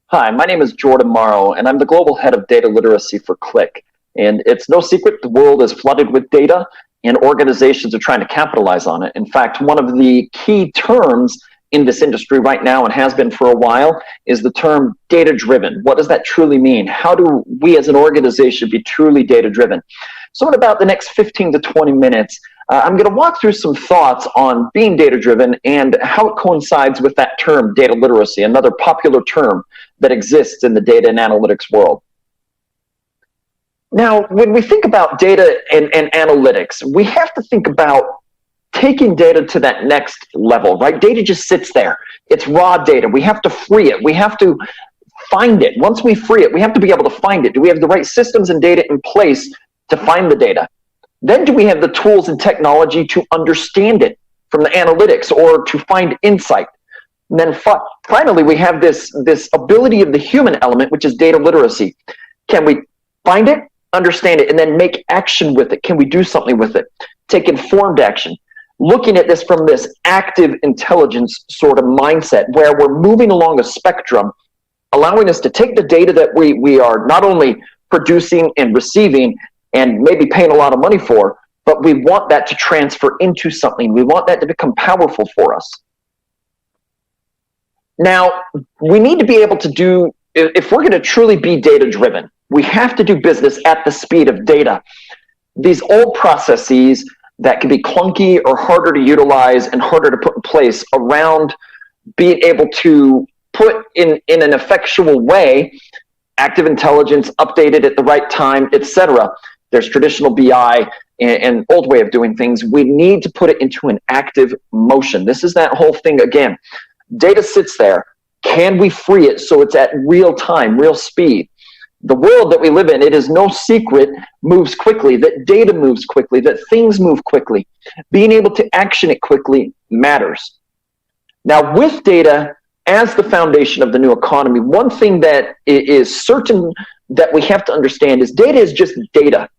Hi, my name is Jordan Morrow, and I'm the global head of data literacy for Click. And it's no secret the world is flooded with data, and organizations are trying to capitalize on it. In fact, one of the key terms in this industry right now, and has been for a while, is the term data driven. What does that truly mean? How do we as an organization be truly data driven? So, in about the next 15 to 20 minutes, I'm going to walk through some thoughts on being data driven and how it coincides with that term, data literacy, another popular term that exists in the data and analytics world. Now, when we think about data and analytics, we have to think about taking data to that next level, right? Data just sits there. It's raw data. We have to free it. We have to find it. Once we free it, we have to be able to find it. Do we have the right systems and data in place to find the data? Then do we have the tools and technology to understand it from the analytics or to find insight? And then finally, we have this ability of the human element, which is data literacy. Can we find it, understand it, and then make action with it? Can we do something with it? Take informed action. Looking at this from this active intelligence sort of mindset where we're moving along a spectrum, allowing us to take the data that we are not only producing and receiving and maybe paying a lot of money for, but we want that to transfer into something. We want that to become powerful for us. Now, we need to be able to do, if we're going to truly be data-driven, we have to do business at the speed of data. These old processes that can be clunky or harder to utilize and harder to put in place around being able to put in an effectual way, active intelligence, updated at the right time, etc. There's traditional BI and old way of doing things. We need to put it into an active motion. This is that whole thing again. Data sits there. Can we free it so it's at real time, real speed? The world that we live in, it is no secret, moves quickly, that data moves quickly, that things move quickly. Being able to action it quickly matters. Now, with data as the foundation of the new economy, one thing that is certain that we have to understand is data is just data.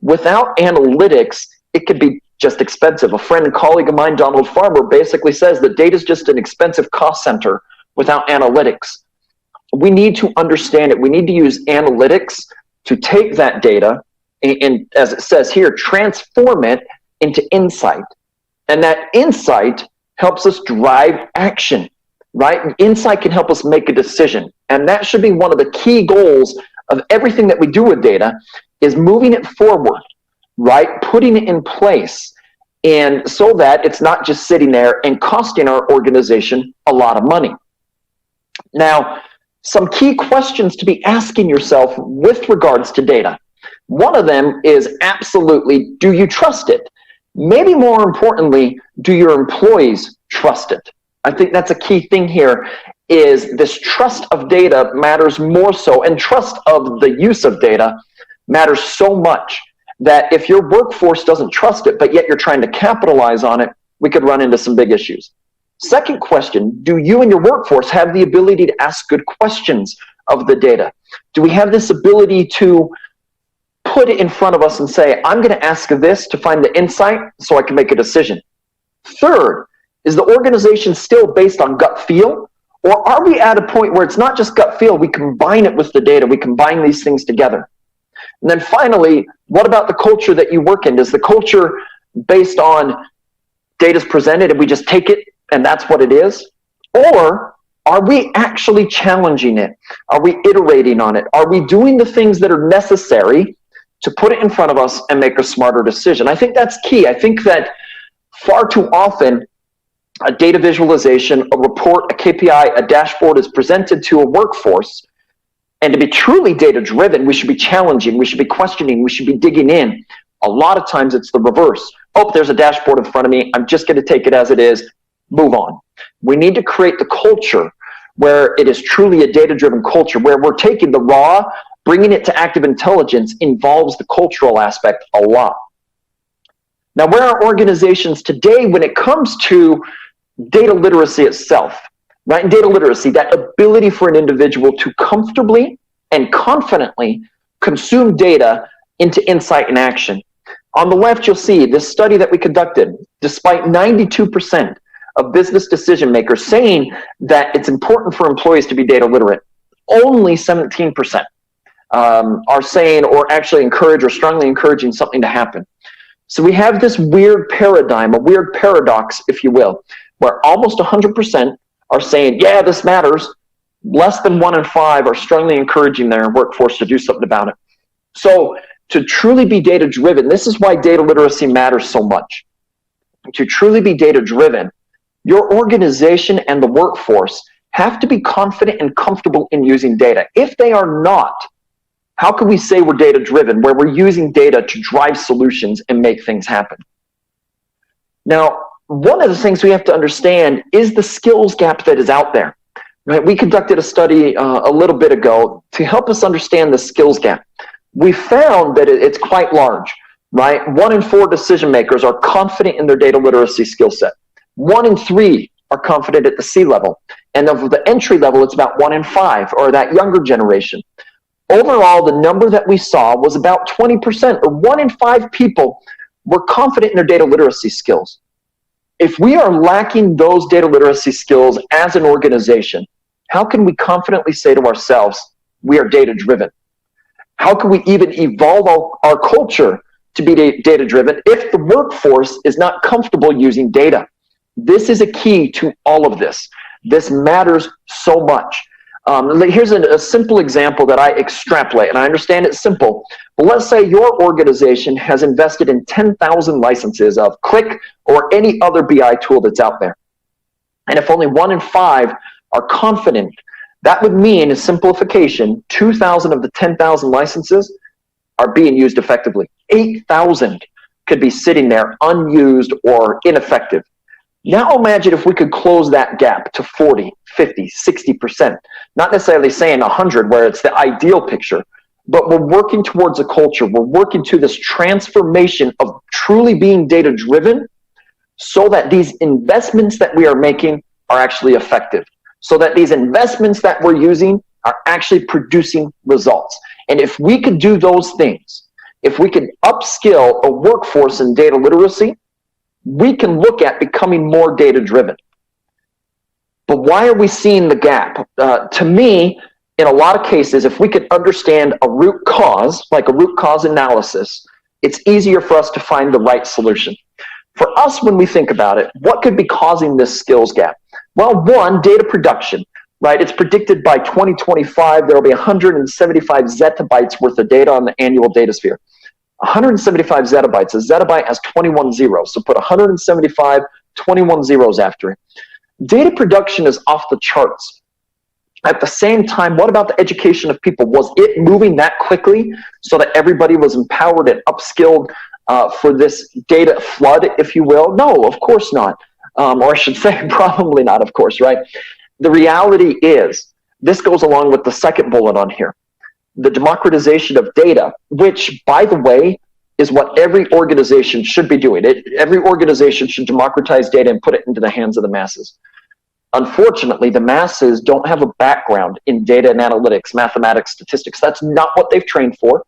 Without analytics, it could be just expensive. A friend and colleague of mine, Donald Farmer, basically says that data is just an expensive cost center without analytics. We need to understand it. We need to use analytics to take that data and, as it says here, transform it into insight. And that insight helps us drive action, right? Insight can help us make a decision. And that should be one of the key goals of everything that we do with data, is moving it forward, right? Putting it in place, and so that it's not just sitting there and costing our organization a lot of money. Now, some key questions to be asking yourself with regards to data. One of them is absolutely, do you trust it? Maybe more importantly, do your employees trust it? I think that's a key thing here, is this trust of data matters more so, and trust of the use of data matters so much that if your workforce doesn't trust it, but yet you're trying to capitalize on it, we could run into some big issues. Second question, do you and your workforce have the ability to ask good questions of the data? Do we have this ability to put it in front of us and say, I'm going to ask this to find the insight so I can make a decision? Third, is the organization still based on gut feel? Or are we at a point where it's not just gut feel, we combine it with the data, we combine these things together? And then finally, what about the culture that you work in? Is the culture based on data's presented and we just take it and that's what it is? Or are we actually challenging it? Are we iterating on it? Are we doing the things that are necessary to put it in front of us and make a smarter decision? I think that's key. I think that far too often, a data visualization, a report, a KPI, a dashboard is presented to a workforce. And to be truly data-driven, we should be challenging, we should be questioning, we should be digging in. A lot of times it's the reverse. Oh, there's a dashboard in front of me. I'm just going to take it as it is, move on. We need to create the culture where it is truly a data-driven culture, where we're taking the raw, bringing it to active intelligence involves the cultural aspect a lot. Now, where are organizations today when it comes to data literacy itself? Right? And data literacy, that ability for an individual to comfortably and confidently consume data into insight and action. On the left, you'll see this study that we conducted. Despite 92% of business decision makers saying that it's important for employees to be data literate, only 17% are saying or actually encourage or strongly encouraging something to happen. So we have this weird paradigm, a weird paradox, if you will, where almost 100% are saying, yeah, this matters. Less than 1 in 5 are strongly encouraging their workforce to do something about it. So to truly be data-driven, this is why data literacy matters so much. To truly be data-driven, your organization and the workforce have to be confident and comfortable in using data. If they are not, how can we say we're data-driven, where we're using data to drive solutions and make things happen? Now, one of the things we have to understand is the skills gap that is out there. Right? We conducted a study a little bit ago to help us understand the skills gap. We found that it's quite large. Right? 1 in 4 decision makers are confident in their data literacy skill set. 1 in 3 are confident at the C level. And of the entry level, it's about 1 in 5, or that younger generation. Overall, the number that we saw was about 20%, or 1 in 5 people were confident in their data literacy skills. If we are lacking those data literacy skills as an organization, how can we confidently say to ourselves, we are data-driven? How can we even evolve our culture to be data-driven if the workforce is not comfortable using data? This is a key to all of this. This matters so much. Here's a simple example that I extrapolate, and I understand it's simple, but let's say your organization has invested in 10,000 licenses of Click or any other BI tool that's out there. And if only 1 in 5 are confident, that would mean, a simplification, 2,000 of the 10,000 licenses are being used effectively. 8,000 could be sitting there unused or ineffective. Now imagine if we could close that gap to 40, 50, 60%. Not necessarily saying 100 where it's the ideal picture, but we're working towards a culture. We're working to this transformation of truly being data-driven so that these investments that we are making are actually effective, so that these investments that we're using are actually producing results. And if we could do those things, if we could upskill a workforce in data literacy, we can look at becoming more data-driven. But why are we seeing the gap? To me, in a lot of cases, if we could understand a root cause, like a root cause analysis, it's easier for us to find the right solution. For us, when we think about it, what could be causing this skills gap? Well, one, data production, right? It's predicted by 2025, there will be 175 zettabytes worth of data on the annual data sphere. 175 zettabytes. A zettabyte has 21 zeros. So put 175, 21 zeros after it. Data production is off the charts. At the same time, what about the education of people? Was it moving that quickly so that everybody was empowered and upskilled for this data flood, if you will? No, of course not. Or I should say, probably not, of course, right? The reality is, this goes along with the second bullet on here. The democratization of data, which, by the way, is what every organization should be doing. Every organization should democratize data and put it into the hands of the masses. Unfortunately, the masses don't have a background in data and analytics, mathematics, statistics. That's not what they've trained for.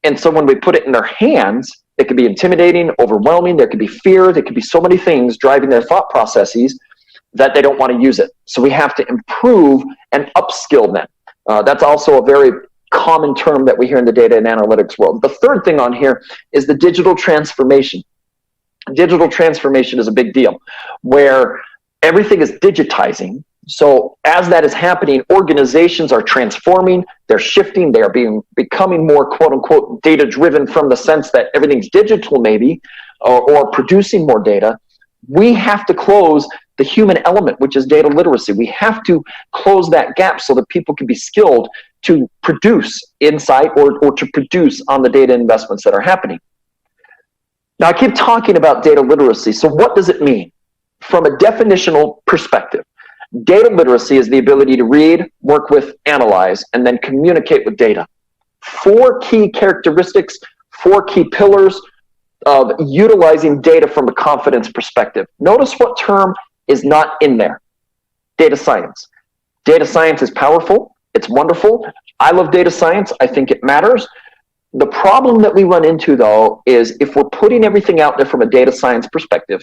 And so when we put it in their hands, it could be intimidating, overwhelming. There could be fear. There could be so many things driving their thought processes that they don't want to use it. So we have to improve and upskill them. That's also a very common term that we hear in the data and analytics world. The third thing on here is the digital transformation. Digital transformation is a big deal, where everything is digitizing. So as that is happening, organizations are transforming, they're shifting, they're becoming more quote unquote data driven from the sense that everything's digital maybe, or producing more data. We have to close the human element, which is data literacy. We have to close that gap so that people can be skilled to produce insight or to produce on the data investments that are happening. Now, I keep talking about data literacy. So what does it mean? From a definitional perspective, data literacy is the ability to read, work with, analyze, and then communicate with data. 4 key characteristics, 4 key pillars of utilizing data from a confidence perspective. Notice what term is not in there. Data science. Data science is powerful. It's wonderful. I love data science. I think it matters. The problem that we run into, though, is if we're putting everything out there from a data science perspective,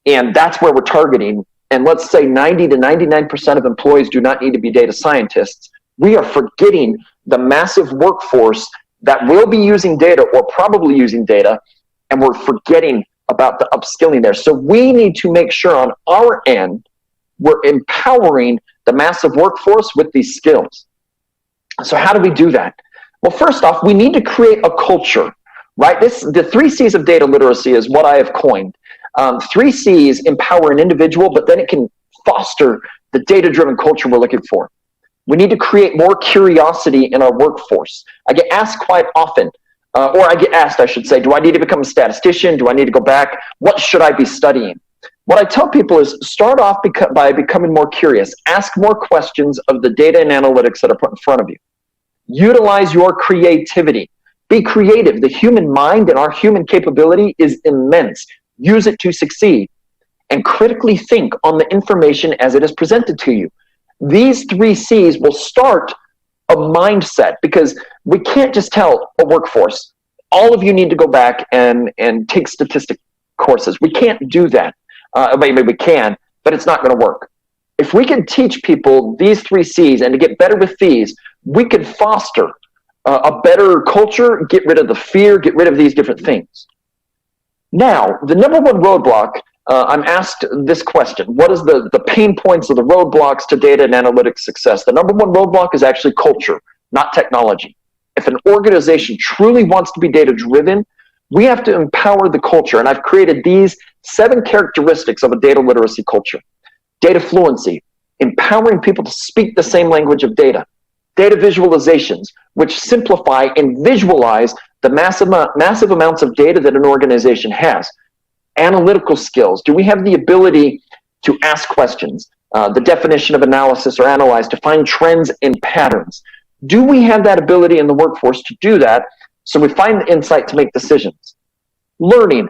and that's where we're targeting, and let's say 90 to 99% of employees do not need to be data scientists, We are forgetting the massive workforce that will be using data or probably using data, and we're forgetting about the upskilling there. So we need to make sure on our end we're empowering the massive workforce with these skills. So how do we do that? Well, first off, we need to create a culture, right? The 3 C's of data literacy is what I have coined. 3 C's empower an individual, but then it can foster the data-driven culture we're looking for. We need to create more curiosity in our workforce. I get asked quite often, or I get asked, I should say, do I need to become a statistician? Do I need to go back? What should I be studying? What I tell people is start off by becoming more curious. Ask more questions of the data and analytics that are put in front of you. Utilize your creativity. Be creative. The human mind and our human capability is immense. Use it to succeed. And critically think on the information as it is presented to you. These 3 C's will start a mindset, because we can't just tell a workforce, all of you need to go back and take statistic courses. We can't do that. Maybe we can, but it's not going to work. If we can teach people these 3 C's and to get better with these, we could foster a better culture, get rid of the fear, get rid of these different things. Now, the number one roadblock, I'm asked this question: what is the pain points of the roadblocks to data and analytics success? The number one roadblock is actually culture, not technology. If an organization truly wants to be data-driven, we have to empower the culture. And I've created these 7 characteristics of a data literacy culture. Data fluency, empowering people to speak the same language of data. Data visualizations, which simplify and visualize the massive amounts of data that an organization has. Analytical skills. Do we have the ability to ask questions? The definition of analysis or analyze, to find trends and patterns. Do we have that ability in the workforce to do that so we find the insight to make decisions? Learning.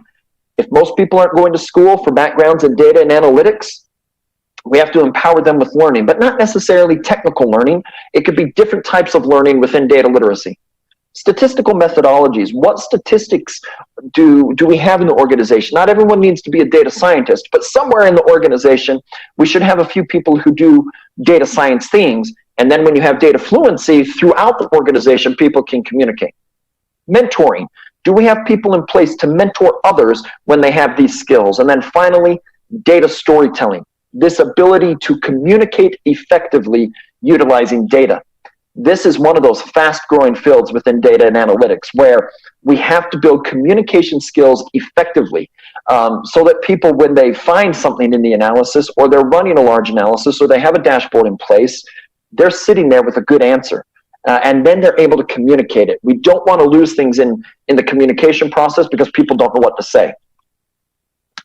If most people aren't going to school for backgrounds in data and analytics, we have to empower them with learning, but not necessarily technical learning. It could be different types of learning within data literacy. Statistical methodologies. What statistics do we have in the organization? Not everyone needs to be a data scientist, but somewhere in the organization, we should have a few people who do data science things. And then when you have data fluency throughout the organization, people can communicate. Mentoring. Do we have people in place to mentor others when they have these skills? And then finally, data storytelling. This ability to communicate effectively utilizing data. This is one of those fast-growing fields within data and analytics where we have to build communication skills effectively, so that people, when they find something in the analysis, or they're running a large analysis, or they have a dashboard in place, they're sitting there with a good answer. And then they're able to communicate it. We don't want to lose things in the communication process because people don't know what to say.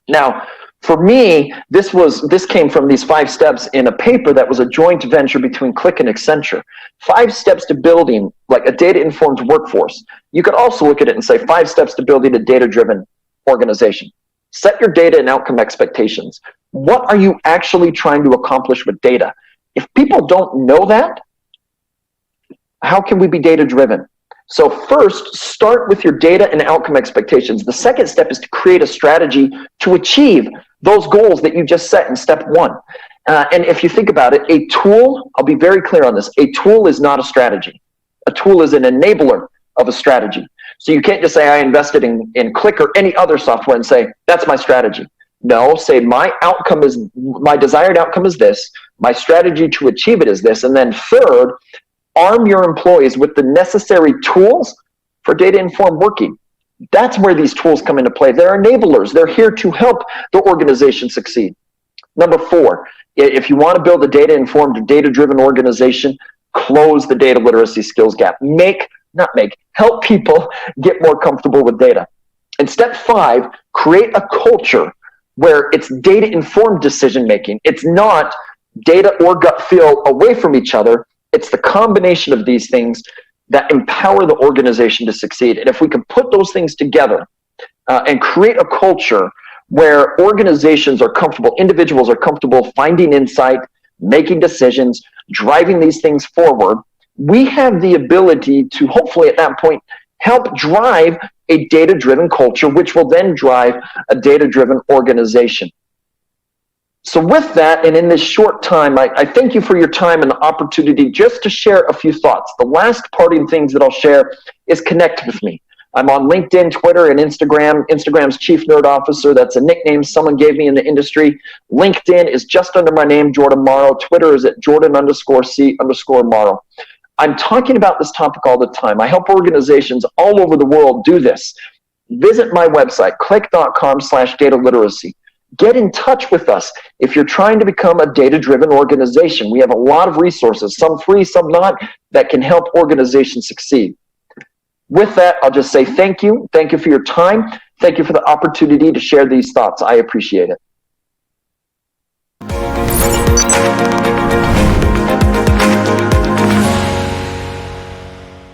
Now, for me, this came from these 5 steps in a paper that was a joint venture between Click and Accenture. 5 steps to building like a data-informed workforce. You could also look at it and say 5 steps to building a data-driven organization. Set your data and outcome expectations. What are you actually trying to accomplish with data? If people don't know that, how can we be data-driven? So first, start with your data and outcome expectations. The second step is to create a strategy to achieve those goals that you just set in step 1. And if you think about it, a tool, I'll be very clear on this, a tool is not a strategy. A tool is an enabler of a strategy. So you can't just say, I invested in Click or any other software and say, that's my strategy. No, say my desired outcome is this, my strategy to achieve it is this, and then third, arm your employees with the necessary tools for data-informed working. That's where these tools come into play. They're enablers. They're here to help the organization succeed. Number 4, if you want to build a data-informed, data-driven organization, close the data literacy skills gap. Help people get more comfortable with data. And step 5, create a culture where it's data-informed decision-making. It's not data or gut feel away from each other. It's the combination of these things that empower the organization to succeed. And if we can put those things together and create a culture where organizations are comfortable, individuals are comfortable finding insight, making decisions, driving these things forward, we have the ability to hopefully at that point help drive a data-driven culture, which will then drive a data-driven organization. So with that, and in this short time, I thank you for your time and the opportunity just to share a few thoughts. The last parting things that I'll share is connect with me. I'm on LinkedIn, Twitter, and Instagram. Instagram's Chief Nerd Officer. That's a nickname someone gave me in the industry. LinkedIn is just under my name, Jordan Morrow. Twitter is at Jordan_C_Morrow. I'm talking about this topic all the time. I help organizations all over the world do this. Visit my website, click.com/data literacy. Get in touch with us if you're trying to become a data-driven organization. We have a lot of resources, some free, some not, that can help organizations succeed. With that, I'll just say thank you. Thank you for your time. Thank you for the opportunity to share these thoughts. I appreciate it.